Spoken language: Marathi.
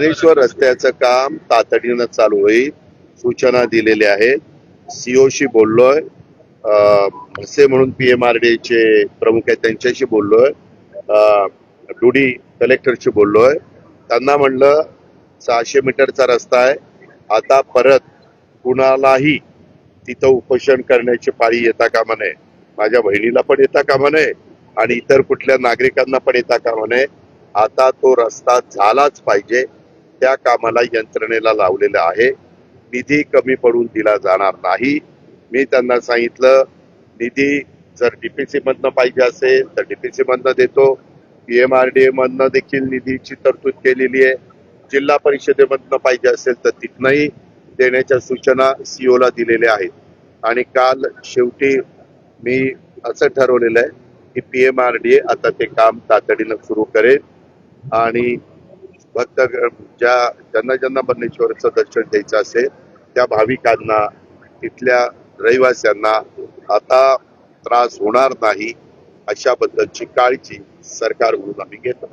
बनेश्वर रस्त्याचं काम तातडीनं चालू होईल, सूचना दिलेल्या आहेत. सीओशी बोललोय, भसे म्हणून PMRD चे प्रमुख आहेत त्यांच्याशी बोललोय, डुडी कलेक्टरशी बोललोय. त्यांना म्हणलं 600 मीटरचा रस्ता आहे, आता परत कुणालाही तिथं उपोषण करण्याची पाळी येता कामा नये. माझ्या बहिणीला पण येता कामा नये आणि इतर कुठल्या नागरिकांना पण येता कामा नये. आता तो रस्ता झालाच पाहिजे. त्या कामाला यंत्रणेला लावलेलं आहे. निधी कमी पडून दिला जाणार नाही. मी त्यांना सांगितलं, निधी जर DPC मधनं पाहिजे असेल तर DPC मधनं देतो. PMRD मधनं देखील निधीची तरतूद केलेली आहे. जिल्हा परिषदेमधनं पाहिजे असेल तर तिथनंही देण्याच्या सूचना CO ला दिलेल्या आहेत. आणि काल शेवटी मी असं ठरवलेलं आहे की PMRD आता ते काम तातडीनं सुरू करेल आणि फक्त ज्यांना बनेश्वरचं दर्शन घ्यायचं असेल त्या भाविकांना, तिथल्या रहिवाशांना आता त्रास होणार नाही अशा बद्दलची काळजी सरकारकडून आम्ही घेतो.